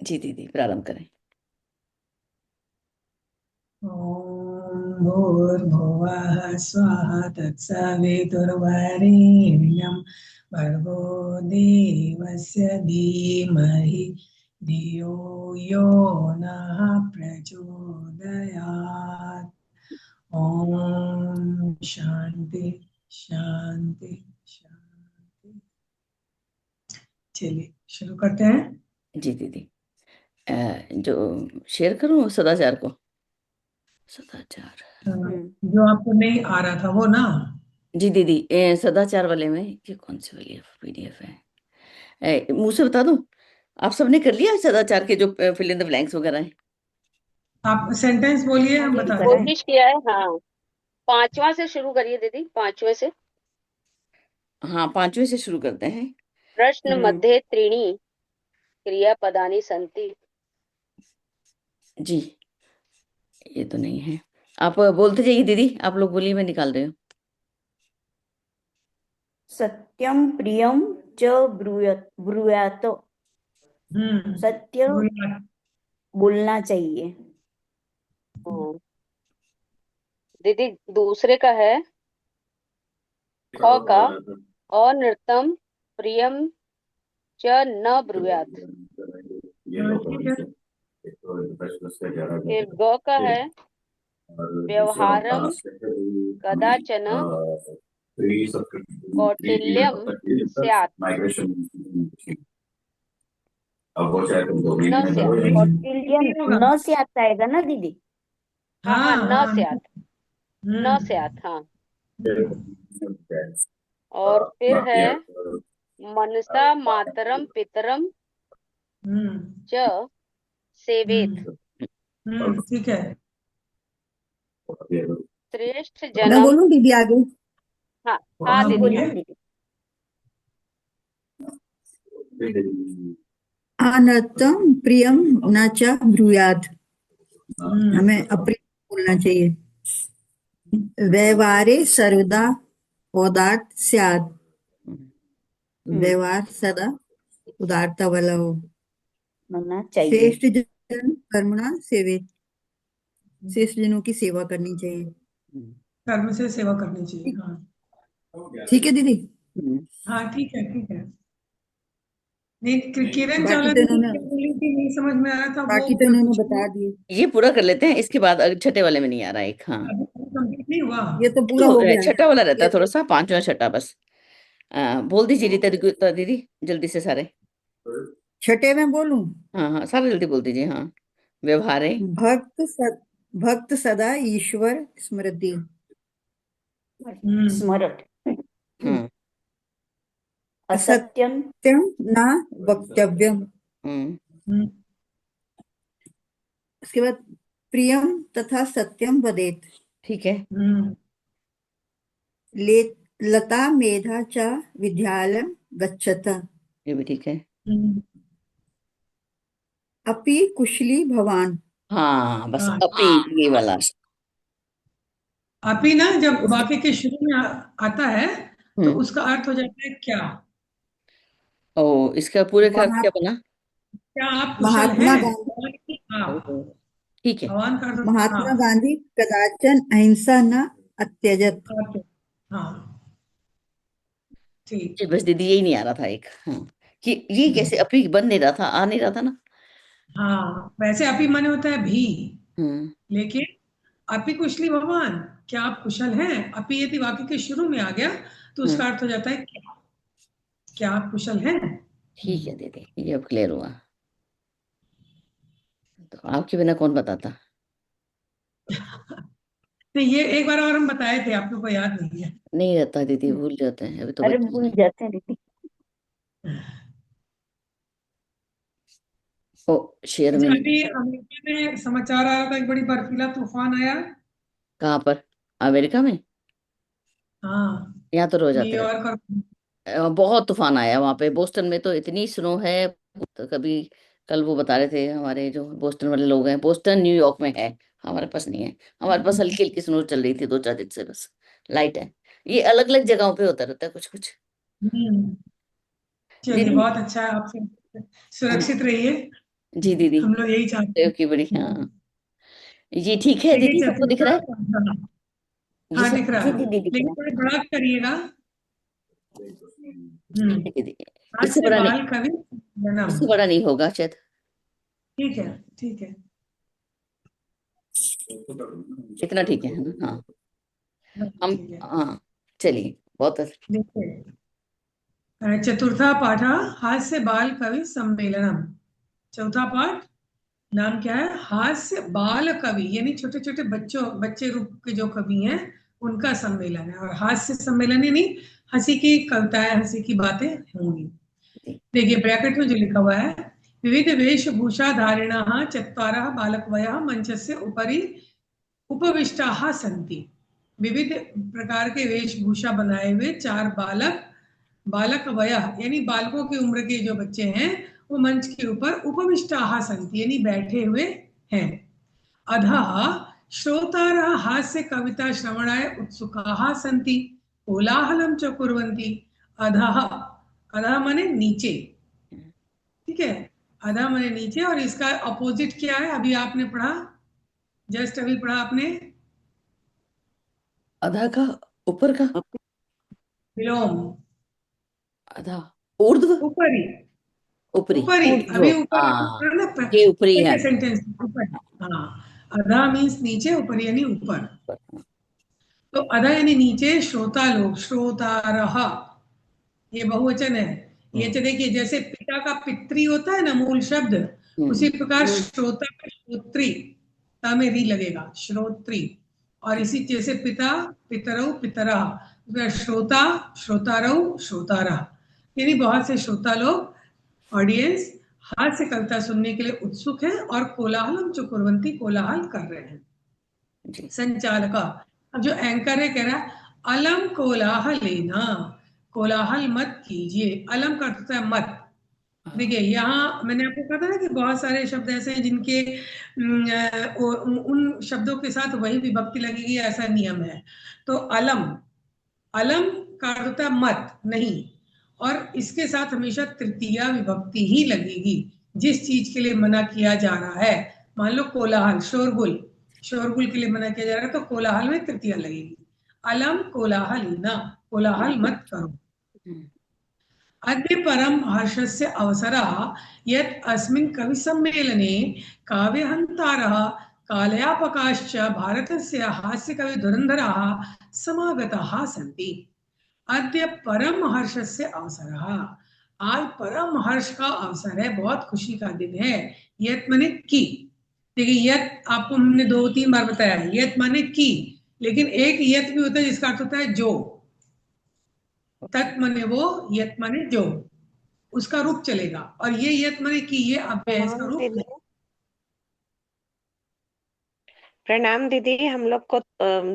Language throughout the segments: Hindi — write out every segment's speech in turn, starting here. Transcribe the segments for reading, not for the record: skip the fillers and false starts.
जी दीदी, प्रारंभ करें। ॐ भूर्भुवः स्वः तत्सवितुर्वरेण्यं भर्गो देवस्य धीमहि धियो यो नः प्रचोदयात्। ॐ शांति शांति शांति। चलिए शुरू करते हैं। जी दीदी, जो शेयर करूं सदाचार को। सदाचार। जो आपको नहीं आ रहा था वो ना। जी दीदी, सदाचार वाले में ये कौन सी वाली पीडीएफ है? मुंह से बता दूं, आप सबने कर लिया सदाचार के जो फिल इन द ब्लैंक्स वगैरह हैं? आप सेंटेंस बोलिए, हाँ हम दीदी, बताते हैं। कोशिश किया है। हाँ, 5वां से शुरू करिए दीदी, 5वें से। हाँ, 5वें से शुरू करते हैं। प्रश्न मध्ये त्रीणि क्रियापदानि सन्ति। जी, ये तो नहीं है। आप बोलते जाइए दीदी, आप लोग बोलिए, मैं निकाल रही हूँ। सत्यम प्रियम च ब्रूयात। सत्य बोलिए। बोलना चाहिए। हाँ, दीदी दूसरे का है ख का, अनृतम प्रियम च न ब्रूयात। ठीक है। फिर ग का है व्यवहारम कदाचन कौटिल्यम स्यात्। न स्यात्। कौटिल्य नहीं होगा। न से आता है ना दीदी? हाँ हाँ, हाँ न हाँ। स्यात्। न हम्म स्यात्, हाँ। और फिर है मनसा मातरम पितरम हम्म च सेवेत। हम्म ठीक है। श्रेष्ठ मैं जन्म। बोलूं दीदी आगे? हाँ हाँ हाँ दीदी, हाँ। बोलिए। दीदी। अनर्थम प्रियम न च ब्रूयात्। हम्म हमें अप्रिय बोलना चाहिए। व्यवहारे सर्वदा उदार स्यात्। व्यवहार सदा उदारता वाला हो। होना चाहिए। श्रेष्ठ जन कर्मणा सेवित। श्रेष्ठ जनों की सेवा करनी चाहिए। कर्म से सेवा करनी चाहिए। हाँ ठीक है दीदी। हाँ, ठीक है ठीक है। नहीं, किरण बाकी चावला तो दीदी इन्होंने क्या बोली थी, नहीं समझ में आ रहा था वो। बाकी तो मैं इन्होंने पूछूंगी। बता दिए। ये पूरा कर लेते हैं, इसके बाद छठे वाले में नहीं आ रहा एक। हाँ, अभी कंप्लीट नहीं हुआ। ये तो पूरा तो हो गया। छठा वाला रहता ये है थोड़ा सा, पांचवा छठा बस। बोल दीजिए रीता दीदी, जल्दी से सारे। छठे में बोलूं? हाँ हाँ, सारे जल्दी बोल दीजिए। हाँ, व्यवहार है। भक्त सदा ईश्वर स्मृति। हम्म स्मरट। हाँ। असत्यम। सत्यम न वक्तव्यम। हम्म। हम्म उसके बाद प्रियम तथा सत्यम वदेत। ठीक है। हम्म ले लता मेधा च विद्यालयम गच्छत। ये भी ठीक है। हम्म, अपि कुशली भवान। हाँ, बस हाँ। अपी, ये वाला। अभी ना जब उसके वाक्य के शुरू में आता है तो हम्म। उसका अर्थ हो जाता है क्या। ओ, इसका पूरे का अर्थ महा, क्या बना? क्या आप कुशल हैं? महात्मा गांधी। भगवान की हाँ। ओ, ठीक है। भगवान का अर्थ होता है महात्मा हाँ। गांधी कदाचन अहिंसा न अत्यजत। Okay, हाँ ठीक। जी, बस दीदी यही नहीं आ रहा था एक। हाँ, कि ये कैसे अपी बन नहीं रहा था, आ नहीं रहा था ना। हाँ, वैसे अभी माने होता है भी, हम्म। लेकिन अपि कुशली भगवान, क्या आप कुशल हैं? अपि यदि वाक्य के शुरू में आ गया तो हम्म। उसका अर्थ हो जाता है क्या। क्या आप कुशल हैं? ठीक है दीदी, ये अब क्लियर हुआ। तो आपके बिना कौन बताता? नहीं, ये एक बार और हम बताए थे, आप लोग को याद नहीं है। नहीं रहता दीदी, भूल जाते हैं, अभी तो अरे बच्चे भूल हैं। जाते हैं दीदी। ओ, शेयर में अच्छा, नहीं। अभी अमेरिका में समाचार आ रहा था, एक बड़ी बर्फीला तूफान आया। कहाँ पर? अमेरिका में? हाँ, यहाँ तो रोज आते रहते न्यूयॉर्क और हैं। बहुत तूफान आया वहां पे, बोस्टन में तो इतनी स्नो है। तो कभी कल वो बता रहे थे हमारे जो बोस्टन वाले लोग हैं, बोस्टन न्यूयॉर्क में है। हमारे पास नहीं है। हमारे पास हल्की हल्की स्नो चल रही थी 2-4 दिन से बस। लाइट है। ये अलग अलग जगहों पे होता रहता है कुछ कुछ। चलिए दीदी। बहुत अच्छा है, आप हाँ, सुरक्षित रहिए। जी दीदी, हम लोग यही चाहते सेव की बड़ी, हैं। हाँ। ये ठीक है देखिए दीदी, सबको दिख रहा चतुर्था है? पाठा। ये हाँ सब दिख रहा जी है, दीदी दिख लेकिन रहा थोड़ा बड़ा करिएगा। ठीक है दीदी। इससे हास्य बड़ा नहीं, बाल कवि जन्म। इससे बड़ा नहीं होगा शायद। ठीक है, ठीक है। इतना ठीक है ना? हाँ। हम, ठीक है। हाँ, चलिए, बहुत अच्छा। देखिए चतुर्था पाठ हास्य बाल कवि सम्मेलनम। चौथा पाठ नाम क्या है? हास्य बाल कवि, यानी छोटे छोटे बच्चे रूप के जो कवि हैं उनका सम्मेलन है। और हास्य सम्मेलन यानी हंसी की कविताएं, हंसी की बातें होंगी। देखिए ब्रैकेट में जो लिखा हुआ है, विविध वेशभूषा धारिणः चत्वारः बालकवयः मंचस्य उपरि उपविष्टाः सन्ति। विविध प्रकार के वेशभूषा बनाए हुए चार बालक वयः यानी बालकों की उम्र के जो बच्चे हैं वो मंच के ऊपर उपविष्टाः सन्ति यानी बैठे हुए हैं। अधः श्रोतारः हास्य कविता श्रवणाय उत्सुकाः सन्ति कोलाहलं च कुर्वन्ति। अधः, अधः माने नीचे, ठीक है। अधः माने नीचे, और इसका अपोजिट क्या है? अभी आपने पढ़ा, जस्ट अभी पढ़ा आपने, आधा का, ऊपर का, विलोम। आधा, ऊर्ध्व, ऊपरी, ऊपरी, ऊपरी, ऊर्ध्व अभी ऊपर आपने हाँ, पढ़ा ना ये ऊपरी है। पहले सेंटेंस ऊपर। हाँ, अधा मीन्स नीचे, ऊपर यानी ऊपर। तो अधा यानी नीचे, श्रोता लोग, श्रोतारः ये बहुवचन है। ये तो देखिए जैसे पिता का पितृ होता है ना मूल शब्द, उसी प्रकार श्रोता का श्रोत्री, ता में री लगेगा, श्रोत्री। और इसी जैसे पिता पितरौ पितरः, श्रोता श्रोतारौ श्रोतारः, यानी बहुत से श्रोता लोग, ऑडियंस हास्य कविता सुनने के लिए उत्सुक है और कोलाहलम च कुर्वन्ति कोलाहल कर रहे हैं। जी। संचालक, अब जो एंकर है कह रहा है अलम कोलाहलेना, कोलाहल मत कीजिए। अलम का अर्थ होता है मत। देखिए यहाँ मैंने आपको कहा था ना कि बहुत सारे शब्द ऐसे हैं जिनके उन शब्दों के साथ वही विभक्ति लगेगी, ऐसा नियम है। तो अलम, अलम का अर्थ होता है मत, नहीं, और इसके साथ हमेशा तृतीया विभक्ति ही लगेगी। जिस चीज के लिए मना किया जा रहा है, मान लो कोलाहल, शोरगुल, शोरगुल के लिए मना किया जा रहा है तो कोलाहल में तृतीया लगेगी। अलम कोलाहलिना, कोलाहल मत करो। अद्य परम हर्षस्य अवसरः यत् अस्मिन् कविसम्मेलने काव्यहन्तारः कालयापकाश्च भारतस्य हास्यकविधुरन्धराः समागताः सन्ति। अद्य परम हर्षस्य अवसरः, आज परम हर्ष का अवसर है, बहुत खुशी का दिन है। यत् माने की, देखिए यत् आपको हमने 2-3 बार बताया है, यत् माने की, लेकिन एक यत् भी होता है जिसका अर्थ होता है जो। तत् माने वो, यत् माने जो, उसका रूप चलेगा। और ये यत् माने की, ये अव्यय, इसका रूप दीदी, नहीं। प्रणाम दीदी। हम लोग को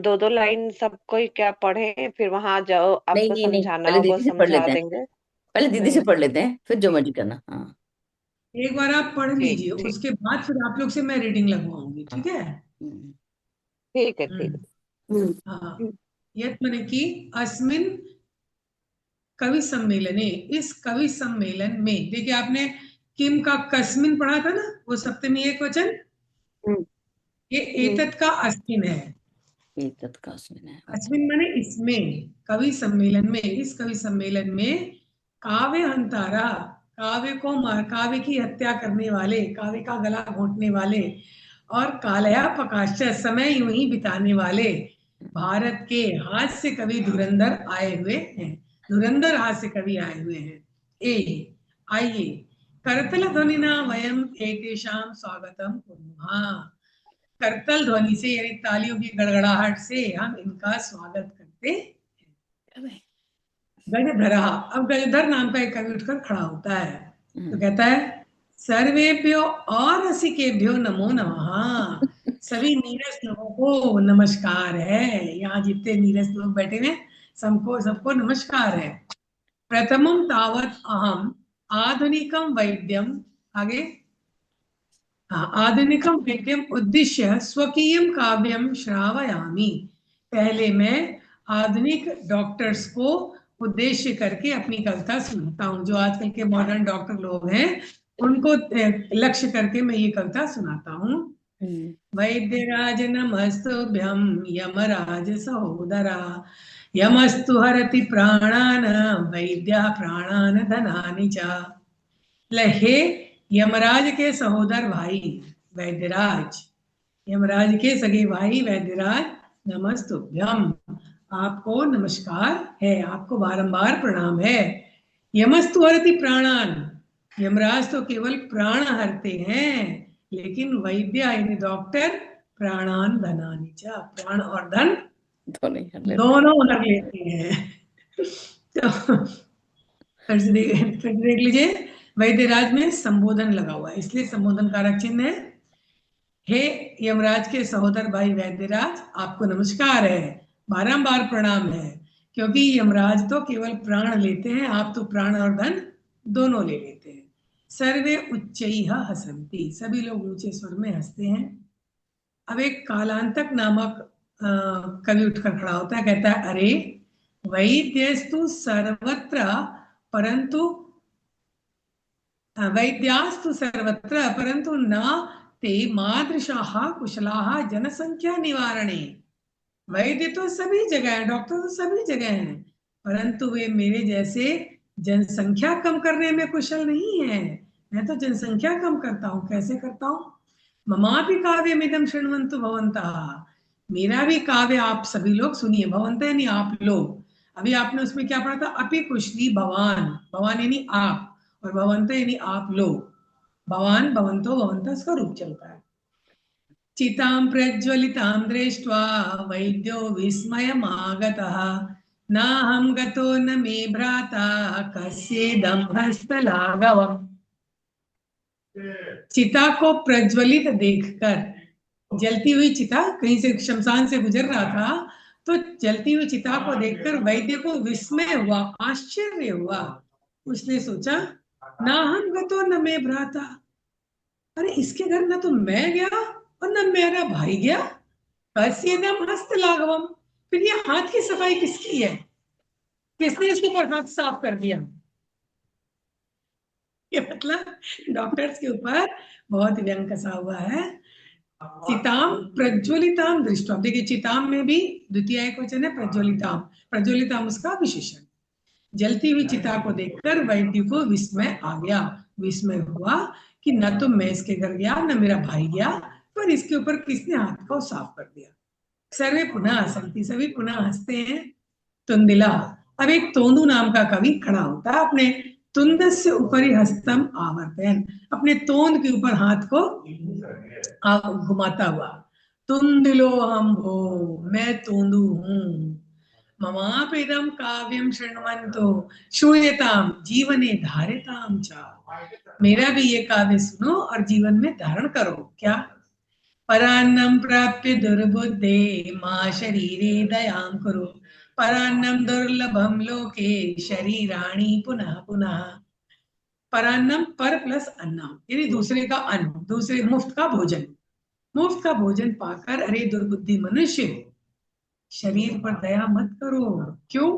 2-2 लाइन सबको ही क्या पढ़े, फिर वहां जाओ, नहीं आपको नहीं नहीं, समझाना पहले होगा दीदी से पढ़ समझा लेते हैं, देंगे। पहले दीदी से नहीं, पढ़ लेते हैं, फिर जो मर्जी करना। हाँ। एक बार आप पढ़ ठीक लीजिए, ठीक उसके बाद फिर आप लोग से मैं रीडिंग लगवाऊंगी, ठीक है? ठीक है, ठीक हाँ, यत् माने की अस्मिन कवि सम्मेलने, इस कवि सम्मेलन में। देखिए आपने किम का कस्मिन पढ़ा था ना, वो सप्तमी एक वचन, ये एतत् का अस्मिन है। ये तत्कास्मिन है, अच्छा। अस्मिन माने इसमें, कवि सम्मेलन में, इस कवि सम्मेलन में काव्य हंतारा, काव्य को काव्य की हत्या करने वाले, काव्य का गला घोंटने वाले, और कालया प्रकाश, समय यूं ही बिताने वाले भारत के हास्य कवि धुरंधर आए हुए हैं। धुरंधर हास्य कवि आए हुए हैं। आइए करतल ध्वनिना वयम एतेषां स्वागतम कुर्मः। करतल ध्वनि से यानी तालियों की गड़गड़ाहट से हम इनका स्वागत करते हैं। गजधरा, अब गजधर नाम का एक कवि उठकर खड़ा होता है तो कहता है सर्वेभ्यो और रसिकेभ्यो नमो नमः। सभी नीरस लोगों को नमस्कार है। यहाँ जितने नीरस लोग बैठे हैं सबको सबको नमस्कार है। प्रथमम तावत अहम आधुनिकम वैद्यम, आगे, आधुनिकम वैद्यम उद्दिश्य स्वकीयम काव्यम श्रावयामि। पहले मैं आधुनिक डॉक्टर्स को उद्देश्य करके अपनी कविता सुनाता हूँ। जो आजकल के मॉडर्न डॉक्टर लोग हैं उनको लक्ष्य करके मैं ये कविता सुनाता हूँ। वैद्यराज नमस्तुभ्यं यमराज सहोदरा, यमस्तु हरति प्राणान वैद्या प्राणान धनानि च। हे यमराज के सहोदर भाई वैद्यराज, यमराज के सगे भाई वैद्यराज, नमस्तुभ्यम, आपको नमस्कार है, आपको बारंबार प्रणाम है। यमस्तु हरति प्राणान, यमराज तो केवल प्राण हरते हैं, लेकिन वैद्य यानी डॉक्टर प्राणान धनानि च, प्राण और धन दोनों हर लेते हैं। तो फिर से देख लीजिए, वैद्यराज में संबोधन लगा हुआ है, इसलिए संबोधन कारक चिन्ह है। हे यमराज के सहोदर भाई वैद्यराज, आपको नमस्कार है, बारंबार प्रणाम है, क्योंकि यमराज तो केवल प्राण लेते हैं, आप तो प्राण और धन दोनों ले लेते हैं। सर्वे उच्चैः हसन्ति, सभी लोग ऊंचे स्वर में हंसते हैं। अब एक कालांतक नामक कवि उठकर खड़ा होता है, कहता है, अरे वैद्यस्तु सर्वत्र परंतु वैद्यास्तु सर्वत्र परंतु न ते मादृशाः कुशलाः जनसंख्या निवारणे। वैद्य तो सभी जगह है, डॉक्टर तो सभी जगह हैं, परंतु वे मेरे जैसे जनसंख्या कम करने में कुशल नहीं है। मैं तो जनसंख्या कम करता हूँ। कैसे करता हूँ? ममापि काव्यमिदं शृण्वन्तु भवन्तः, मेरा भी काव्य आप सभी लोग सुनिए। भवन्तः यानी आप लोग। अभी आपने उसमें क्या पढ़ा था? अपि कुशली भवान, भवान यानी आप, और भवन्तः यानी आप लोग। भवान भवन्तो भवन्तः का रूप चलता है। चितां प्रज्वलितां दृष्ट्वा वैद्यो विस्मयमागतः, नाहं गतो न मे भ्राता कस्येदं हस्तलाघवम्। चिता को प्रज्वलित देखकर, जलती हुई चिता, कहीं से शमशान से गुजर रहा था, तो जलती हुई चिता को देखकर वैद्य को विस्मय हुआ, आश्चर्य हुआ। उसने सोचा, ना हम गतो न मैं भ्राता, अरे इसके घर न तो मैं गया और न मेरा भाई गया, कस्येदं हस्तलाघवम्, फिर ये हाथ की सफाई किसकी है? किसने इसके ऊपर हाथ साफ कर दिया? ये मतलब डॉक्टर्स के ऊपर बहुत व्यंग कसा हुआ है। चिताम प्रज्वलिताम दृष्टवा, देखिए चिताम में भी द्वितीय एक वचन है प्रज्वलिताम, प्रज्वलिताम उसका विशेषण। जलती हुई चिता को देखकर वैद्य को विस्मय आ गया, विस्मय हुआ कि न तो मैं इसके घर गया न मेरा भाई गया, पर इसके ऊपर किसने हाथ को साफ कर दिया। सर्वे पुनः हसन्ति, सभी पुनः हंसते हैं। तुंदिला, अब एक तोंदू नाम का कवि खड़ा होता है, अपने तुंदस्य ऊपरी हस्तम आवर्तयन्, अपने तोंद के ऊपर हाथ को घुमाता हुआ। तुंदिलो हम हो, मैं तोंदू हूँ। ममापिदं काव्यं शृण्वन्तु श्रूयताम जीवने धारिताम च, मेरा भी ये काव्य सुनो और जीवन में धारण करो। क्या? परान्नं प्राप्य दुर्बुद्धे मा शरीरे दयां कुरु, परान्नं दुर्लभम लोके शरीराणि पुनः पुनः। परान्नम, पर प्लस अन्नम यानी दूसरे का अन्न, दूसरे मुफ्त का भोजन। मुफ्त का भोजन पाकर अरे दुर्बुद्धि मनुष्य, शरीर पर दया मत करो। क्यों?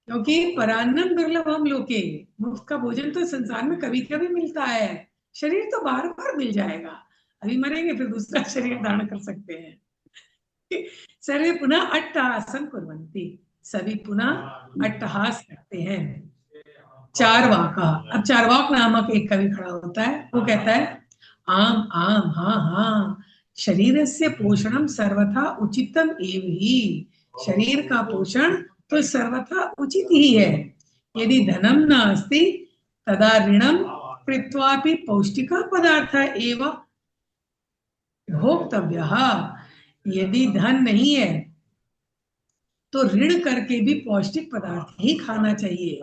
क्योंकि परान्नम दुर्लभम लोके, मुफ्त का भोजन तो संसार में कभी कभी मिलता है, शरीर तो बार बार मिल जाएगा, अभी मरेंगे फिर दूसरा शरीर धारण कर सकते हैं। सर्वे पुनः अट्टहासं कुर्वन्ति, सभी पुनः अट्टहास करते हैं। चारवाका, अब चारवाक नामक एक कवि खड़ा होता है, वो कहता है, आम आम हाँ हाँ, शरीरस्य पोषणम सर्वथा उचितम एव ही, शरीर का पोषण तो सर्वथा उचित ही है। यदि धनम नास्ति तदा ऋणम कृत्वापि पौष्टिक पदार्थ एव भोक्तव्यः, यदि धन नहीं है तो ऋण करके भी पौष्टिक पदार्थ ही खाना चाहिए।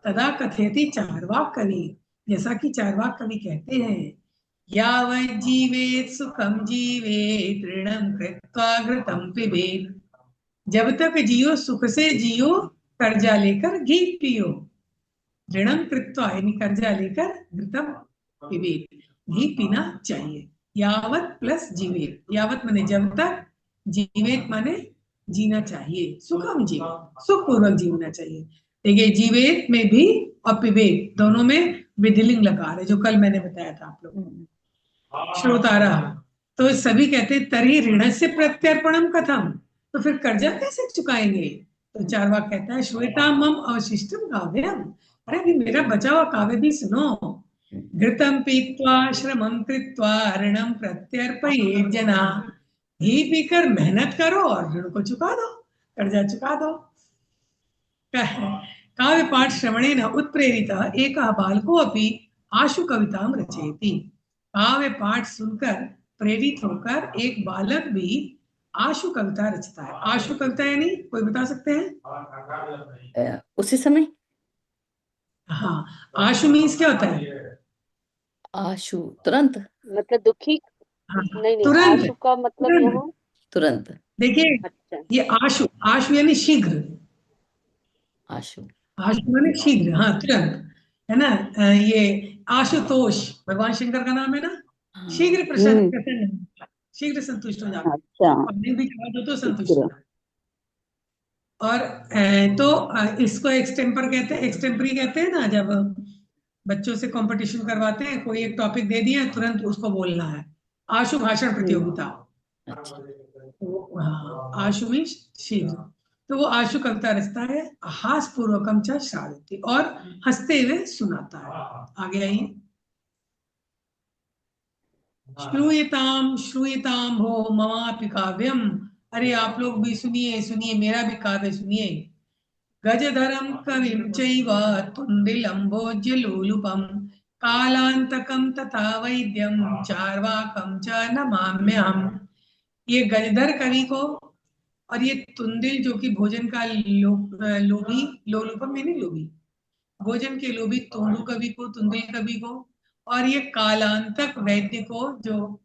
तदा कथयति चार्वाक कवि, जैसा कि चार्वाक कवि कहते हैं, यावत् जीवेत सुखम जीवेत ऋणम कृत्वा घृतम पिबेत, जब तक जियो सुख से जियो, कर्जा लेकर घी पियो। ऋणम कृत्वा यानी कर्जा लेकर घृतम पिबेत, घी पीना चाहिए। यावत प्लस जीवेत, यावत माने जब तक, जीवेत माने जीना चाहिए, सुखम जीवन, सुख पूर्वक जीना चाहिए। देखिए जीवेत में भी और पिबेत दोनों में विधिलिंग लकार है, जो कल मैंने बताया था आप लोग को। श्रोतारा, तो सभी कहते हैं तरी ऋण से प्रत्यर्पणम कथम, तो फिर कर्जा कैसे चुकाएंगे? तो चार्वाक कहता है श्वेता मम अवशिष्टम काव्यम, अरे अभी मेरा बचा हुआ काव्य भी सुनो। घृतम पीत्वा श्रमं कृत्वा ऋणम प्रत्यर्पयेत जना, घी पीकर मेहनत करो और ऋण को चुका दो, कर्जा चुका दो। काव्य पाठ श्रवणेन उत्प्रेरितः एकः बालको अपि आशु कवितां रचयति। काव्य पाठ सुनकर प्रेरित होकर एक बालक भी आशु कविता रचता है। आशु कविता यानी कोई बता सकते हैं? उसी समय। हाँ, आशु मीन्स क्या होता है? आशु तुरंत। मतलब दुखी। हाँ, नहीं नहीं, तुरंत आशु का मतलब तुरंत। यहाँ। तुरंत। देखिए अच्छा। ये आशु, आशु यानी शीघ्र, आशु। आशु यानी शीघ्र, हाँ तुरंत, है ना। ये आशुतोष भगवान शंकर का नाम है ना। हाँ। शीघ्र प्रसन्न, प्रसन्न, शीघ्र संतुष्ट हो जाते, अच्छा पानी भी खिला दो तो संतुष्ट हो शीघ्र जाते। और इसको एक्सटेम्पर कहते हैं, एक्सटेम्परी कहते हैं ना, जब बच्चों से कंपटीशन करवाते हैं, कोई एक टॉपिक दे दिया तुरंत उसको बोलना है, आशु भाषण प्रतियोगिता। अच्छा। तो हाँ, आशु में शीघ्र, तो वो आशु कविता रचता है, हास पूर्वकम च श्रावयति, और हंसते हुए सुनाता है। आगे आइए। श्रूयताम श्रूयताम हो ममापि काव्यम, अरे आप लोग भी सुनिए सुनिए, मेरा भी काव्य सुनिए। गजधरम कविं चैव तुंदिलंबोज्यलोलुपम, कालांतकम तथा वैद्यम चार्वाकम च नमाम्यहम्। ये गजधर कवि को, और ये तुंदिल जो कि भोजन का लोभी, लोलुपम यानी लोभी, भोजन के लोभी तोंदु कवि को, तुंदिल कवि को, और ये कालांतक वैद्य को, जो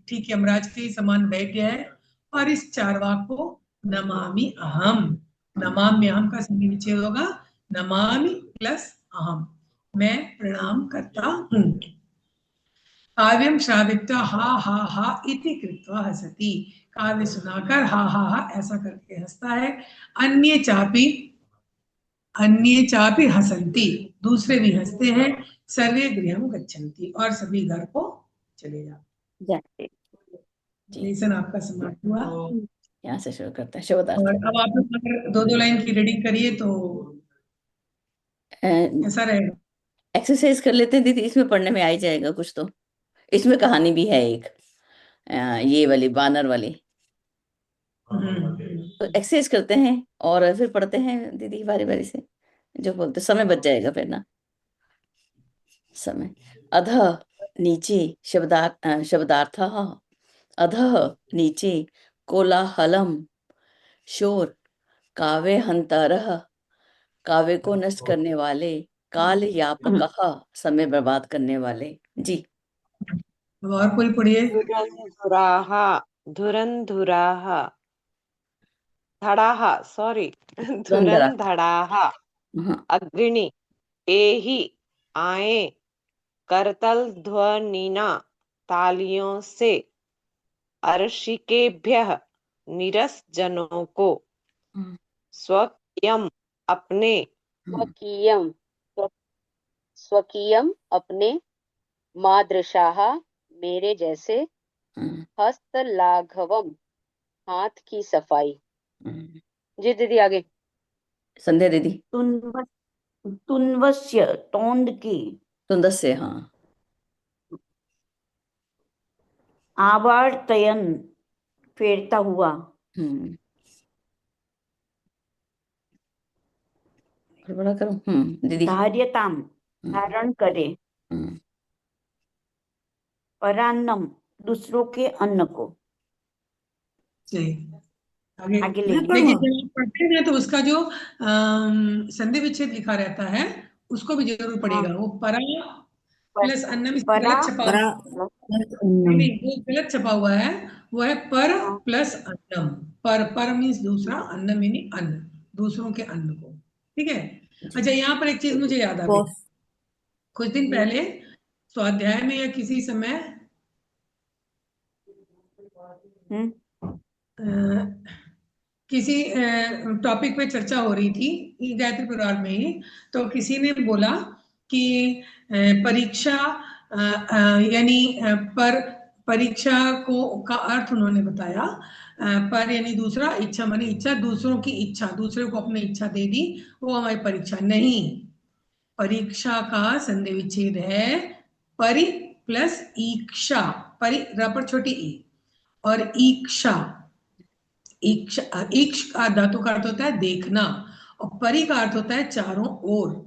ठीक यमराज के ही समान वैद्य है, और इस चारवाक को नमामि अहम। नमामि अहम का सही विच्छेद होगा, नमामि प्लस अहम, मैं प्रणाम करता हूँ। काव्यम श्रावित्वा हा हा हा इति कृत्वा हसति, काव्य सुनाकर हा हा हा ऐसा करके हंसता है। अन्ये चापि हसन्ति, दूसरे भी हंसते हैं। सर्वे गृहं गच्छन्ति, और सभी घर को चले जाते। जाते लेसन आपका समाप्त हुआ। यहाँ से शुरू करते हैं शब्दार्थ। और अब आप लोग अगर दो दो लाइन की रीडिंग करिए तो ऐसा रहेगा। एक्सरसाइज कर लेते हैं दीदी, इसमें पढ़ने में आ ही जाएगा कुछ तो। इसमें कहानी भी है एक, ये वाली बानर वाली। तो एक्सरसाइज करते हैं और फिर पढ़ते हैं दीदी बारी बारी से, जो बोलते समय बच जाएगा फिर ना। समय अधः नीचे शब्दार्थ, अधः नीचे कोलाहलम शोर, काव्य हंतरः काव्य को नष्ट करने वाले, काल यापकः समय बर्बाद करने वाले। जी और कोई पढ़िए। धुरंधुराः धुरंधुराः धड़ाः, सॉरी, धुरंधरा। धुरंधड़ाः हाँ। अग्नि एहि आए, करतल ध्वनिना तालियों से, अर्शिकेभ्यः नीरस जनों को, स्वकीयम अपने, स्वकीयम स्वकीयम अपने, मादृशाः मेरे जैसे, हस्त लाघवम हाथ की सफाई। जी दीदी आगे। संध्या दीदी। तुन्वस्य तोंद की, तुंदस्य, हाँ। आवर्तयन फेरता हुआ, और बड़ा करो दीदी। धार्यताम धारण करे, परान्नम दूसरों के अन्न को। सही। आगे आगे मैं लेंगे। देखिए, पढ़ूं? जब आप पढ़ते हैं तो उसका जो संधि विच्छेद लिखा रहता है उसको भी जरूर पढ़िएगा। वो परा प्लस अन्नम, इसमें परा गलत छपा परा हुआ प्लस है। नहीं अन्नम। नहीं, वो गलत छपा हुआ है, वो है पर प्लस अन्नम। पर मीन्स दूसरा, अन्नम यानी अन्न, दूसरों के अन्न को। ठीक है। अच्छा, यहाँ पर एक चीज मुझे याद आ गई। बॉस कुछ दिन पहले स्वाध्याय में या किसी समय किसी टॉपिक पे चर्चा हो रही थी ये गायत्री परिवार में ही, तो किसी ने बोला कि परीक्षा यानी पर परीक्षा को का अर्थ उन्होंने बताया, पर यानी दूसरा, इच्छा मानी इच्छा, दूसरों की इच्छा, दूसरे को अपनी इच्छा दे दी, वो हमारी परीक्षा नहीं। परीक्षा का संधि विच्छेद है परि प्लस ईक्षा, परि र पर छोटी ई, और ईक्षा, ईक्ष का धातु का अर्थ होता है देखना, और परि का अर्थ होता है चारों ओर।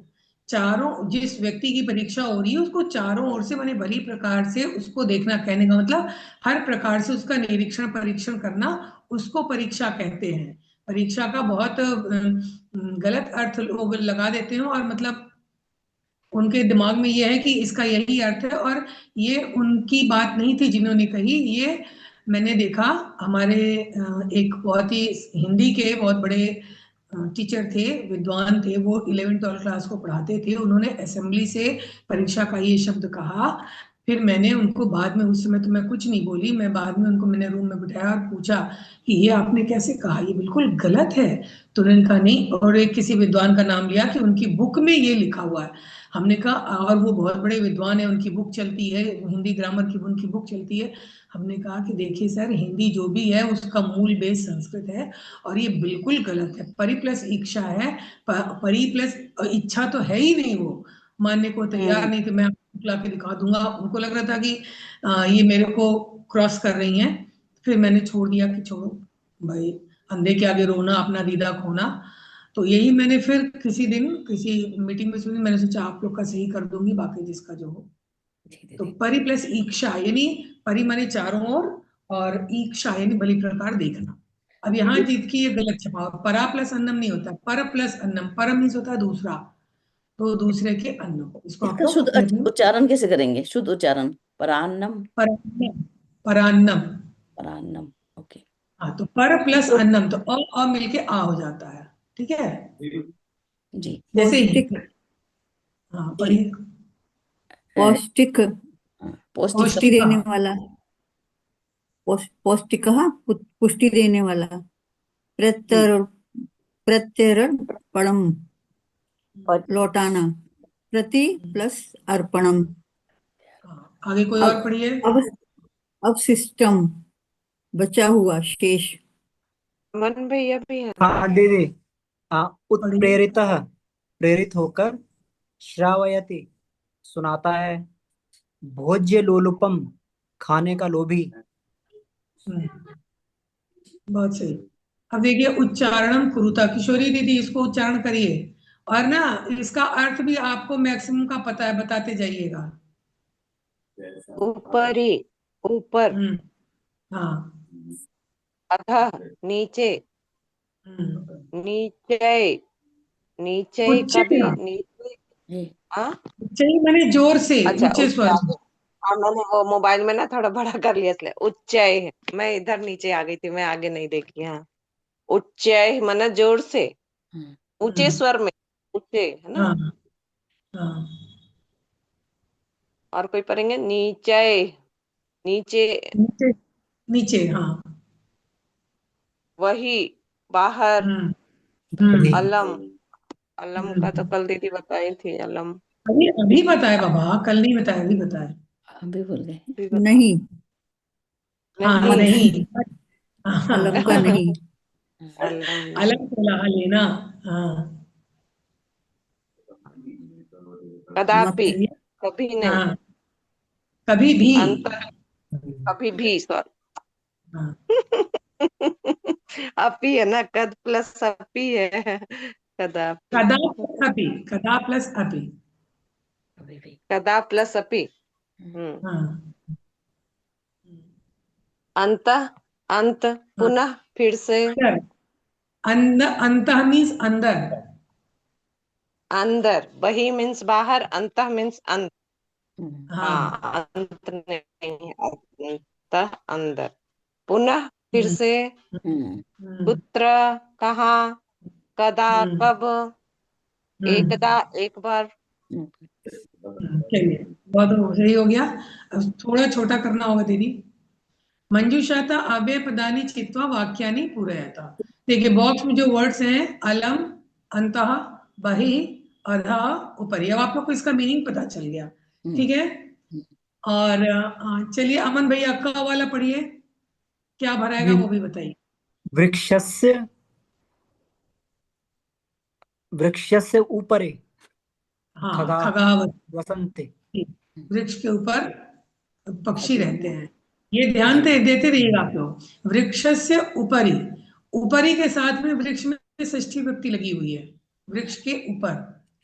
चारों, जिस व्यक्ति की परीक्षा हो रही है उसको चारों ओर से माने भली प्रकार से उसको देखना, कहने का मतलब हर प्रकार से उसका निरीक्षण परीक्षण करना, उसको परीक्षा कहते हैं। परीक्षा का बहुत गलत अर्थ लोग लगा देते हैं, और मतलब उनके दिमाग में ये है कि इसका यही अर्थ है, और ये उनकी बात नहीं थी जिन्होंने कही, ये मैंने देखा हमारे एक बहुत ही हिंदी के बहुत बड़े टीचर थे, विद्वान थे, वो 11th-12th क्लास को पढ़ाते थे, उन्होंने असेंबली से परीक्षा का ये शब्द कहा। फिर मैंने उनको बाद में, उस समय तो मैं कुछ नहीं बोली, मैं बाद में उनको मैंने रूम में बिठाया और पूछा कि ये आपने कैसे कहा, ये बिल्कुल गलत है। तो उन्होंने कहा नहीं, और एक किसी विद्वान का नाम लिया कि उनकी बुक में ये लिखा हुआ है। हमने कहा, और वो बहुत बड़े विद्वान है, उनकी बुक चलती है, हिंदी ग्रामर की उनकी बुक चलती है। हमने कहा कि देखिए सर, हिंदी जो भी है उसका मूल बेस संस्कृत है, और ये बिल्कुल गलत है। परि प्लस इच्छा है, परि प्लस इच्छा तो है ही नहीं, वो मानने को तैयार नहीं थे। मैं आपको ला के दिखा दूंगा। उनको लग रहा था कि ये मेरे को क्रॉस कर रही हैं। फिर मैंने छोड़ दिया कि छोड़ो भाई, अंधे के आगे रोना, अपना दीदा खोना। तो यही मैंने फिर किसी दिन किसी मीटिंग में सुनी, मैंने सोचा आप लोग का सही कर दूंगी, बाकी जिसका जो हो। तो परि प्लस ईक्षा यानी परि माने चारों ओर, और ईक्षा यानी भली प्रकार देखना। अब यहाँ जीत की ये गलत छपा, परा प्लस अन्नम नहीं होता, पर प्लस अन्नम, परम मीन्स होता है दूसरा, तो दूसरे के अन्न को, इसको आप इसका लोग शुद्ध अपने अपने उच्चारण कैसे करेंगे? शुद्ध उच्चारण परान्नम। परान्नम, परान्नम। परान्नम, ओके। हाँ, तो पर प्लस अन्नम, तो अ मिलके आ हो जाता है, ठीक है, जी। जैसे ही। पौष्टिक, हाँ, पढ़िए। पौष्टिक, पौष्टिक पुष्टि पौष्टिका, देने वाला, पौष्टिक पुष्टि देने वाला। जी। प्रत्यर प्रत्यर्पणम, और लौटाना। प्रति प्लस अर्पणम। हाँ, आगे कोई और अब पढ़िए। अब अवशिष्टम, बचा हुआ, शेष। मन भैया भी है। हाँ दीदी। हाँ, पढ़िए। उत्प्रेरितः, प्रेरित होकर, श्रावयति, सुनाता है, भोज्य लोलुपम, खाने का लोभी। हम्म, बहुत सही। अब देखिए, उच्चारणम कुरुता, किशोरी दीदी इसको उच्चारण करिए, और ना इसका अर्थ भी आपको मैक्सिमम का पता है, बताते जाइएगा। ऊपरी, ऊपर, हम्म, हाँ। अधः, नीचे, नीचे, नीचे उच्च, कभी नीचे। जी। हाँ, उच्च मैंने जोर से, अच्छा ऊंचे स्वर उच्चाई। में। हाँ, मैंने वो मोबाइल में ना थोड़ा बड़ा कर लिया इसलिए उच्चाई है। मैं इधर नीचे आ गई थी, मैं आगे नहीं देखी। हाँ, उच्चाई माना जोर से, हाँ। ऊंचे स्वर में, ऊंचे है ना। हाँ, हाँ, और कोई पढ़ेंगे, नीचे, नीचे, नीचे, नीचे, हाँ। वही, बाहर, हम्म, जी। अलम, अलम का तो हम्म। कल दीदी बताई थी, अलम अभी अभी बताया बाबा, कल नहीं बताया, अभी बताया। हम भी भूल गए। भी बताओ। नहीं, हाँ, नहीं, मत। नहीं। अलम का हाँ, नहीं। अलम नहीं, अलग बोला लेना। हाँ, मत। कदापि, कभी नहीं, हाँ, कभी भी। अंतर, कभी भी, सॉरी। हाँ, अपी है ना, कद प्लस अपी है, कदापि, कदा प्लस अभी, कदा प्लस अभी। अभी भी। कदा प्लस अपी। हाँ, अंत, अंत, हाँ, पुनः, फिर से, अंदर, अंत मीन्स अंदर। अंदर, बही मीन्स बाहर, अंत मीन्स अंत। हाँ, हाँ, अंत नहीं, अंत, अंदर, पुनः, फिर हम्म, से, हम्म। हम्म, पुत्र, कहाँ, कदा, हम्म, कब, एकदा, एक बार। चलिए, बहुत सही हो गया। अब थोड़ा छोटा करना होगा दीदी। मंजूषाता अव्यय पदानि चित्वा वाक्यानि पूरयता। देखिए बॉक्स में जो वर्ड्स हैं, अलम, अंतः, बहिः, अधः, उपरि। अब आप लोग को इसका मीनिंग पता चल गया, ठीक है। और चलिए अमन भैया क वाला पढ़िए, क्या भराएगा वो भी बताइए। वृक्षस्य वृक्षस्य उपरि हाँ, खगा खगाव, वसन्ते। वृक्ष के ऊपर पक्षी रहते हैं। ये ध्यान देते रहिएगा आप लोग। वृक्षस्य उपरि, उपरि के साथ में वृक्ष में षष्ठी विभक्ति लगी हुई है, वृक्ष के ऊपर,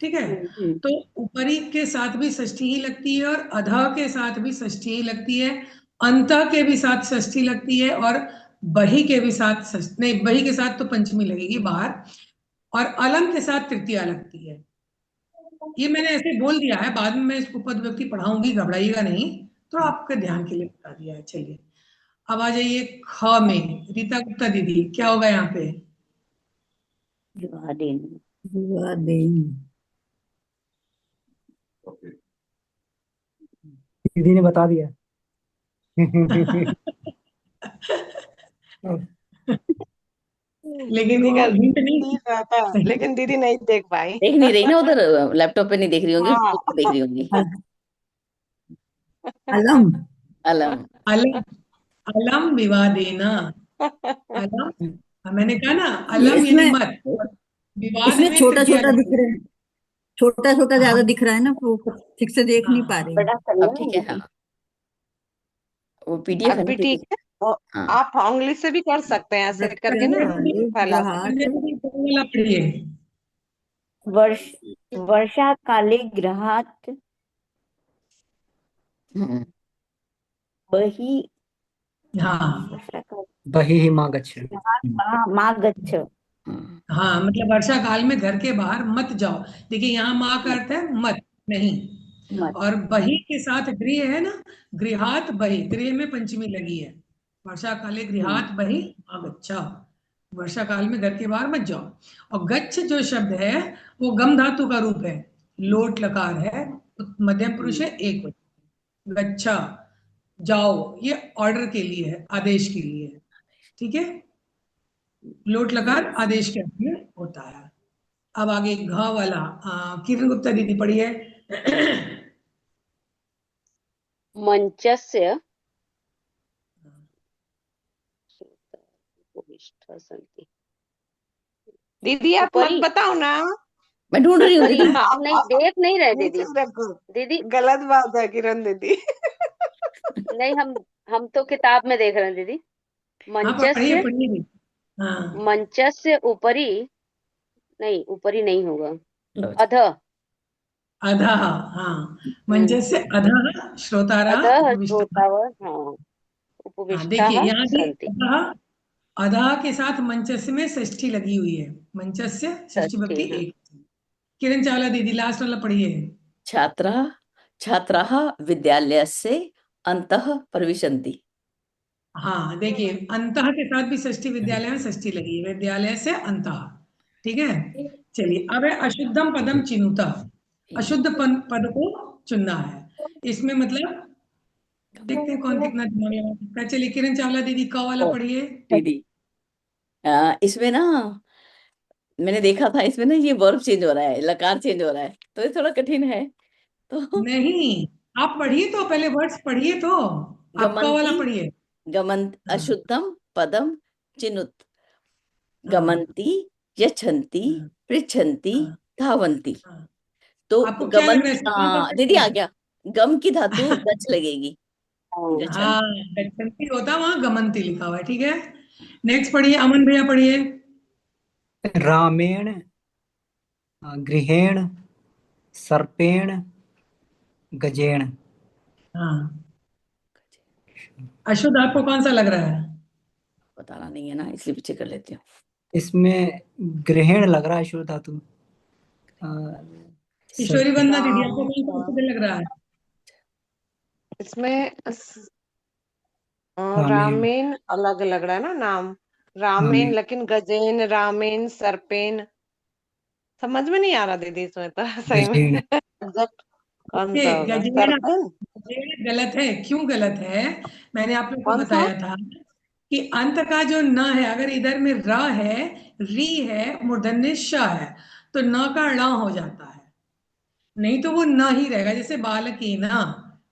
ठीक है। तो उपरि के साथ भी षष्ठी ही लगती है, और अधः के साथ भी षष्ठी ही लगती है, अंतः के भी साथ षष्ठी लगती है, और बहि के भी साथ नहीं, बहि के साथ तो पंचमी लगेगी बाहर, और अलम के साथ तृतीया लगती है। ये मैंने ऐसे बोल दिया है, बाद में मैं इसको पद व्यक्ति पढ़ाऊंगी, घबराइएगा नहीं, तो आपके ध्यान के लिए बता दिया है। चलिए अब आ जाइए ख में। रीता गुप्ता दीदी क्या होगा यहाँ पे? विवादेन। विवादेन। दीदी ने बता दिया। लेकिन दीदी वो का हिंट नहीं दिख रहा था, लेकिन दीदी नहीं देख पाई। देख नहीं रही ना उधर, लैपटॉप पे नहीं देख रही होंगी, हाँ। बुक पे देख रही होंगी। अलम। अलम। अलम, अलम विवादेना। अलम, मैंने कहा ना ये अलम यानी इसमें मत, और विवाद इसमें में छोटा तृतीया छोटा दिख लगती रहा है, छोटा छोटा है। हाँ ज्यादा दिख रहा है ना, वो ठीक से देख नहीं पा हाँ रहे हैं। बड़ा करना अब ठीक है, हाँ, वो पीडीएफ अब है ना भी दीदी। ठीक है। और हाँ, आप उंगली से भी कर सकते हैं, ऐसे करके ना वृक्षकाले फैला सकते ग्रहात। वाला पढ़िए। वर्ष वर्षा काले गृहात् हम्म, बहि हाँ वर्षा काले बहिः मा गच्छ। गृहात् मा गच्छ। हाँ, हाँ, मतलब वर्षा काल में घर के बाहर मत जाओ। देखिए यहाँ माँ का अर्थ है मत, नहीं। मत। और बहि के साथ गृह है ना, गृहात बहि, गृह में पंचमी लगी है। वर्षा काले गृहात बहि आगच्छा, वर्षा काल में घर के बाहर मत जाओ। और गच्छ जो शब्द है वो गम धातु का रूप है, लोट लकार है, मध्यम पुरुष है, एक वचन। गच्छा, जाओ, ये ऑर्डर के लिए है, आदेश के लिए है, ठीक है। लोट लकार आदेश के अर्थ में होता है। अब आगे घ वाला, किरण गुप्ता दीदी पढ़िए। मञ्चस्य उपविष्टः सन्ति। दीदी आप मत उपरि बताओ ना। मैं ढूंढ रही हूँ नहीं, दीदी। आप नहीं देख नहीं रहे नीचे दीदी। रखो, दीदी गलत बात है किरण दीदी। नहीं, हम तो किताब में देख रहे हैं दीदी। हाँ पढ़िए मंचस्य पढ़िए दीदी। हाँ मंचस्य उपरि, नहीं ऊपरी नहीं होगा, लो जी। अधः। अधः, हाँ, मंचस्य अधः श्रोतारः अधः उपविष्टाः। श्रोतावः, हाँ, हाँ देखिए उपविष्टाः यहाँ भी सन्ति। अधः, अधः के साथ मंचस्य में षष्ठी लगी हुई है, मंचस्य षष्ठी षष्ठी, भक्ति हाँ। एक। किरण चावला दीदी लास्ट वाला पढ़िए। छात्रा छात्राः विद्यालयस्य अन्तः प्रविशन्ति। हाँ देखिए अंतः के साथ भी षष्ठी, विद्यालय में षष्ठी लगी है, विद्यालय से अंतः, ठीक है। चलिए अब है अशुद्धम पदम चिनुता। अशुद्ध पद को चुनना है। इसमें मतलब देखते हैं कौन कितना दिमाग लगा सकता है। चलिए किरण चावला दीदी का वाला पढ़िए। दीदी इसमें ना मैंने देखा था, इसमें ना ये वर्ब चेंज हो रहा है, लकार चेंज हो रहा है, तो ये थोड़ा कठिन है। तो नहीं, आप पढ़िए तो, पहले वर्ड्स पढ़िए तो, आपका वाला गमंती पढ़िए। गमंत हाँ अशुद्धम पदम चिनुत। हाँ गमंती यच्छन्ति हाँ पृच्छन्ति हाँ धावन्ति। हाँ। तो आपको क्या लग रहा गमंत, है इसमें कौन सा पद दीदी आ है? गया, गम की धातु गच लगेगी, गच्छन्ति। हाँ, गच्छन्ति होता, वहां गमंती लिखा हुआ है, ठीक है। नेक्स्ट पढ़िए, अमन भैया पढ़िए। रामेण गृहेण सर्पेण गजेण। हाँ, अशुद्ध आपको कौन सा लग रहा है? बताना नहीं है ना, इसलिए पीछे कर लेती हूँ। इसमें ग्रहण लग रहा है शुद्ध धातु। किशोरी सर्प वंदना दीदी आपको राम कौन सा अशुद्ध लग रहा है? इसमें रामेण। रामेन अलग लग रहा है ना नाम, रामेन, रामेण लेकिन गजेन, रामेन, सर्पेन समझ में नहीं आ रहा दीदी इसमें तो। सही में गजेण। एग्जैक्ट कौन ये सा होगा? गजेड़ सर्पन? गजेड़ गलत है। क्यों गलत है? मैंने आप लोग को कौन सा? बताया था कि अंत का जो न है, अगर इधर में र है, री है, मूर्धन्य श है, तो न का ण हो जाता है, नहीं तो वो न ही रहेगा। जैसे बालके ना,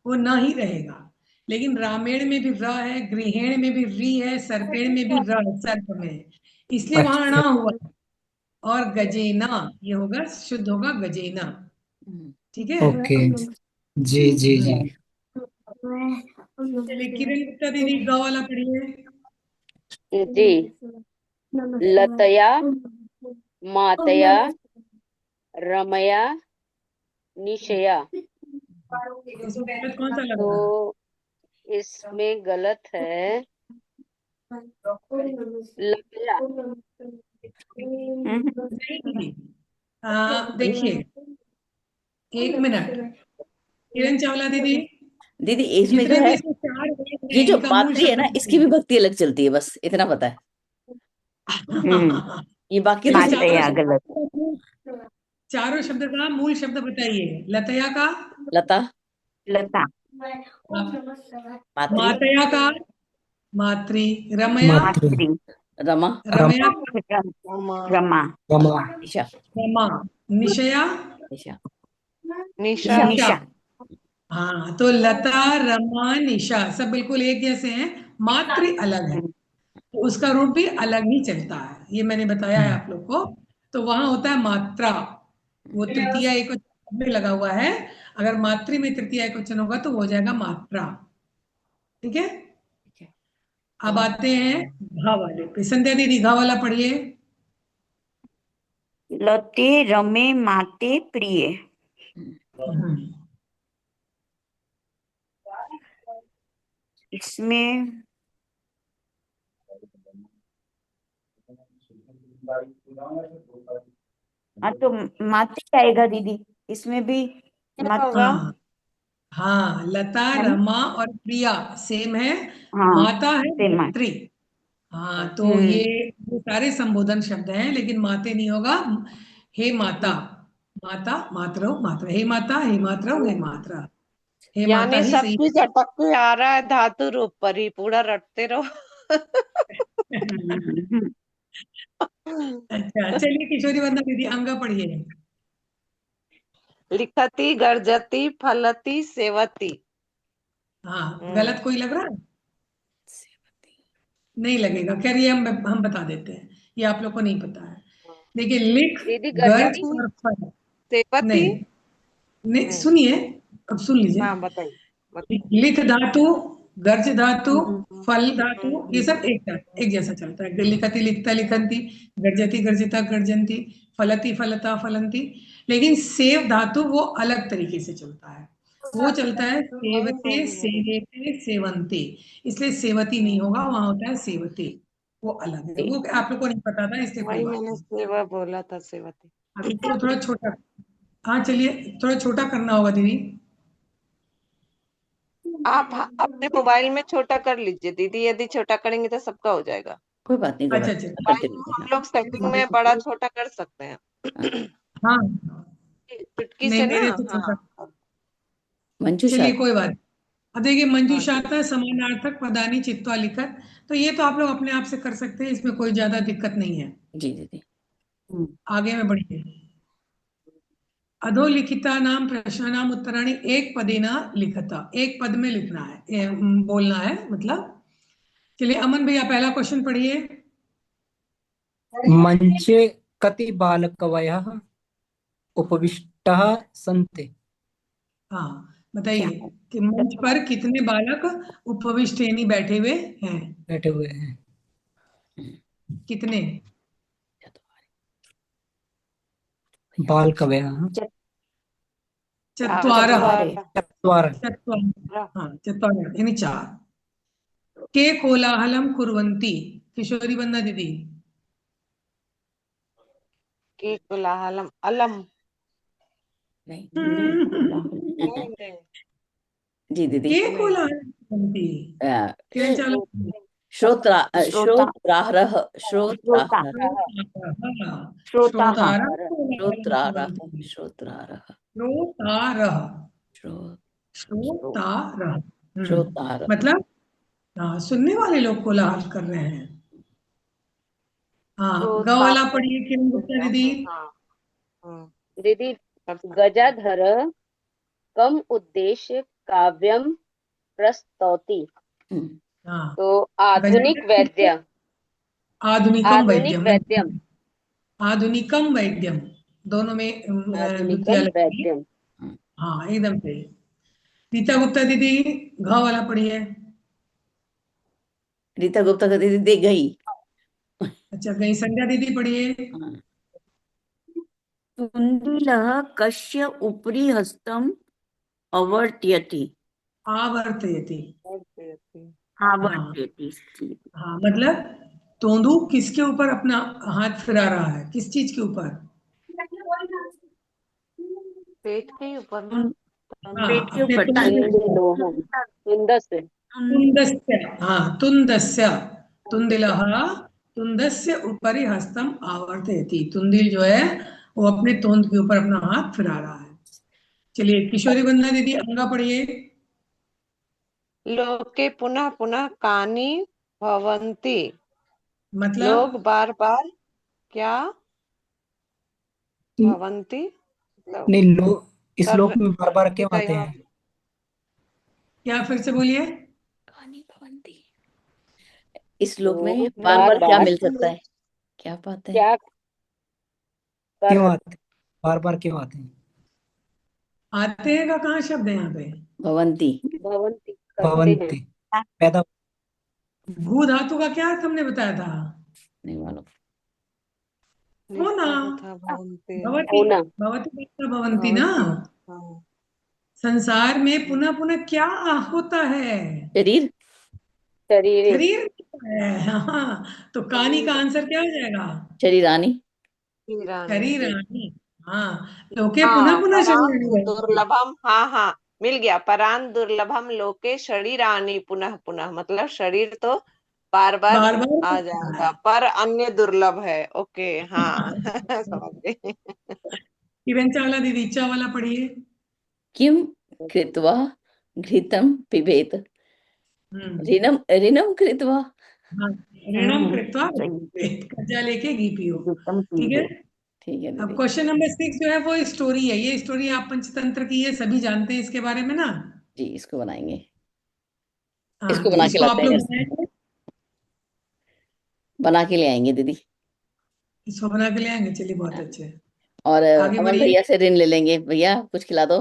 वो न ही रहेगा। लेकिन रामेण में भी र है, गृहेण में भी री है, सर्पेण में भी र है, सर्प में है। इसलिए वहां ण अच्छा। हुआ है। और गजेना, ये होगा, शुद्ध होगा गजेना। ठीक है। ओके। जी जी जी। चलिए किरण गुप्ता दीदी ग वाला पढ़िए। जी। लतया, मातया, रमया, निशया। इसमें गलत कौन सा लग रहा है? तो इसमें गलत है लतया। नहीं दीदी, देखिए, एक मिनट। किरण चावला दीदी, दीदी इसमें जो जितने भी है, इसमें चार वर्ड ये हैं, जो इनका मूल मातृ है शब्द ना, इसकी भी बताइए। भक्ति अलग चलती है, बस इतना पता है। ये बाकी तो चलिए सब चारों मातया शब्द गलत। का चारों शब्द का मूल शब्द बताइए। लतया का, लता, लता, मातृ, मातया का, मातृ, रमया, मातृ। मातृ, रमा, रमया रमा। का, रमा, रमा। निशा, रमा, निशया, निशा। निशा। निशा। निशा। निशा। हाँ, तो लता, रमा, निशा सब बिल्कुल एक जैसे हैं, मात्र अलग है। तो उसका रूप भी अलग ही चलता है, ये मैंने बताया है आप लोग को। तो वहां होता है मात्रा, वो तृतीया एक वचन में लगा हुआ है। अगर मातृ में तृतीया एक वचन होगा तो वो हो जाएगा मात्रा। ठीक है। अब आते हैं घा वाले पे। संध्या दीदी घा वाला पढ़िए। लते, रमे, माते, प्रिय। हम्म। इसमें हाँ, तो माते आएगा दीदी, इसमें भी क्या माते होगा? हाँ हाँ, लता, है ना? रमा और प्रिया सेम है। हाँ, माता है सेम है। मातृ। हाँ, तो हम्म। ये सारे संबोधन शब्द हैं, लेकिन माते नहीं होगा। हे माता, माता, मातरौ, मात्रा, हे माता, हे मातरौ, हे मात्रा, हे माता यानी ही सब सही चीज अटक के आ रहा है धातु रूप पर ही, पूरा रटते रहो। है। हम्म। अच्छा, चलिए किशोरी वंदना दीदी अंगा पढ़िए। लिखती, गर्जती, फलती, सेवती। हाँ, गलत कोई लग रहा है? सेवती। नहीं लगेगा, खैर ये हम बता देते हैं, ये आप लोग को नहीं पता है। देखिए, लिख, दीदी गर्ज गजती। और फल। सेवती। नहीं, नहीं नहीं। सुनिए, अब सुन लीजिए। हाँ, बताइए बताइए। लिख धातु, गर्ज धातु, हम्म, फल धातु, ये सब एक जैसा चलता है। लिखती, लिखता, लिखंती, गर्जती, गर्जिता, गर्जंती, फलती, फलता, फलंती। लेकिन सेव धातु वो अलग तरीके से चलता है। वो चलता है सेवते, सेवेते, सेवंते। इसलिए सेवती नहीं होगा, वहां होता है सेवते। वो अलग है, वो आप लोग को नहीं पता था, इसलिए कोई वही बात मैंने नहीं। सेवा बोला था, सेवती। अब इसको थोड़ा छोटा, हाँ चलिए, थोड़ा छोटा करना होगा दीदी। आप अपने मोबाइल में छोटा कर लीजिए दीदी, यदि छोटा करेंगे तो सबका हो जाएगा। कोई बात नहीं, कोई अच्छा बात अच्छा। नहीं, करते मोबाइल में हम रहिए। लोग सेटिंग में बड़ा छोटा कर सकते हैं। हाँ, चुटकी नहीं से ना। मेरे तो छोटा। हाँ। मंजूषा। चलिए कोई बात नहीं। अब देखिए, मंजूषाता समानार्थक पदानी चित्वा लिखत। तो ये तो आप लोग अपने आप से कर सकते हैं, इसमें कोई ज्यादा दिक्कत नहीं है। जी दीदी। आगे में बढ़िए। अधोलिखिता नाम प्रश्नानाम उत्तराणि एक पदेना लिखता, एक पद में लिखना है, बोलना है मतलब। चलिए अमन भैया पहला क्वेश्चन पढ़िए। मंचे कति बालकवयः उपविष्टाः सन्ति। हाँ, क्या? बताइए कि मंच पर कितने बालक उपविष्ट यानी बैठे हुए हैं? बैठे हुए हैं। कितने? बालकवयः चत्वारः। चत्वारे। चत्वारः। चत्वारः, हाँ चत्वारः यानी चार। के कोलाहलम कुर्वन्ति। किशोरी वंदना दीदी। की कोलाहलम, अलम। नहीं। नहीं, कोलाहल। नहीं, नहीं। जी दीदी। के नहीं। कोलाहलम कुर्वन्ति। अ, किरण चालू। श्रोत्रा, श्रोता, श्रोत्रारः, श्रोता, श्रोत्रारः, श्रोता, श्रोतारः कोलाहलम श्रोत्रारः, कुर्वन्ति। श्रोत्रारः। श्रोतारः। श्रो श्रोतारः। श्रोतार मतलब हाँ, सुनने वाले लोग कोलाहल कर रहे हैं। हाँ, ग श्रोता वाला पढ़िए किरण गुप्ता दीदी। हाँ हाँ दीदी गजाधर कम उद्देश्य काव्यम प्रस्तौति। हम्म, हाँ, तो आधुनिक गजानन किसको? वैद्य, आधुनिकम आधुनिक वैद्यम। वैद्यम, आधुनिकम वैद्यम, दोनों में द्वितीया आधुनिकम लगेगी। वैद्यम। हाँ। हाँ, एकदम सही। रीता गुप्ता दीदी, घ वाला पढ़िए। रीता गुप्ता का दीदी दे गई। अच्छा, गई संध्या दीदी पढ़िए। हाँ, तुंदिलः कस्य उपरि हस्तम् अवर्तयति। आवर्तयति। हाँ आवर्तयति। हाँ, मतलब तोंदू किसके ऊपर अपना हाथ फिरा रहा है, किस चीज के ऊपर? पेट के ही ऊपर ना। हाँ, पेट के अपने ऊपर तुंद तुंदिलोहम, तुंदस्य। तुंदस्य। हाँ, तुंदस्य। तुंदिलः तुंदस्य उपरि हस्तम आवर्तयति। तुंदिल जो है वो अपने तोंद के ऊपर अपना हाथ फिरा रहा है। चलिए, किशोरी वंदना दीदी, अंगा पढ़िए। लोके पुनः पुनः कानि भवन्ति। मतलब लोग बार बार क्या भवन्ति, मतलब नहीं, इस कर श्लोक में बार बार क्यों का आते यहाँ हैं? क्या, फिर से बोलिए। कहानी भवंती। इस श्लोक में लोग बार बार बार क्या बार मिल सकता है? क्या बात है? क्या क्यों कर आते हैं? बार बार क्यों आते हैं? आते हैं का कहाँ शब्द है यहाँ पे? भवंती। भवन्ति करते हैं। भवन्ति, पैदा। भू धातु का क्या अर्थ हमने बताया था? नहीं मालूम। होना। लिखा तो था भवन्ति। भवती। होना। भवती का भवंती ना। हाँ संसार में पुनः पुनः क्या होता है? शरीर। शरीर। शरीर है। हाँ, तो कहानी का आंसर क्या हो जाएगा? शरीरानी। हीरानी। शरीरानी। हाँ, लोके पुनः हाँ, पुनः परान शरीरानी भवन्ति। दुर्लभम, हाँ हाँ, मिल गया। परान दुर्लभम लोके शरीरानी पुनः पुनः, मतलब शरीर तो बार बार बार बार आ होता जाएगा, पर अन्य दुर्लभ है। ओके हाँ है। समझ गई। किरण चावला दीदी, चा वाला पढ़िए। किम कृत्वा घृतम पिबेत। हम्म। ऋणम ऋणम कृत्वा। हाँ, ऋणम कृत्वा कर्जा लेके घी पियो। ठीक है। ठीक है अब दीदी। क्वेश्चन नंबर 6 जो है वो स्टोरी है। ये स्टोरी आप पंचतंत्र की है, सभी जानते हैं इसके बारे में ना। जी, इसको बनाएंगे। हाँ, इसको तो बना के इसको लाते आप लोग हैं। बनाएंगे। बना के ले आएंगे दीदी। इसको बना के ले आएंगे, चलिए बहुत हाँ। अच्छे। और आगे अमन बढ़िए। भैया से ऋण ले लेंगे। भैया कुछ खिला दो।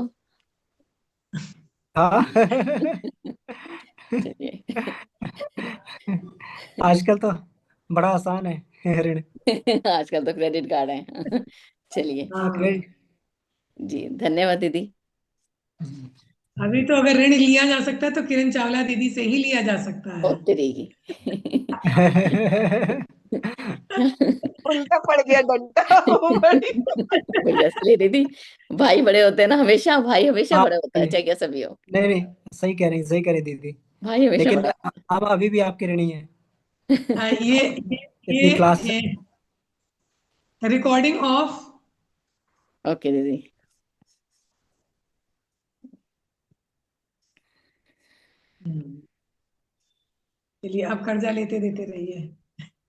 हाँ। चलिए। आजकल तो बड़ा आसान है ऋण। आजकल तो क्रेडिट कार्ड है। चलिए। हाँ, हाँ, क्रेडिट। जी, धन्यवाद दीदी। अभी तो अगर ऋण लिया जा सकता है तो किरण चावला दीदी से ही लिया जा सकता है। और तेरी। उल्टा पड़ गया घंटा बड़ी। भैया से ले रही थी। भाई बड़े होते हैं ना, हमेशा भाई हमेशा हाँ, बड़े होता है, चाहे कैसा भी हो। नहीं नहीं, सही कह रही दीदी। भाई हमेशा लेकिन बड़ा। हम अभी भी आपके ऋणी हैं। ये इतनी क्लास से। ये रिकॉर्डिंग ऑफ। ओके दीदी। चलिए, आप कर्जा लेते देते रहिए।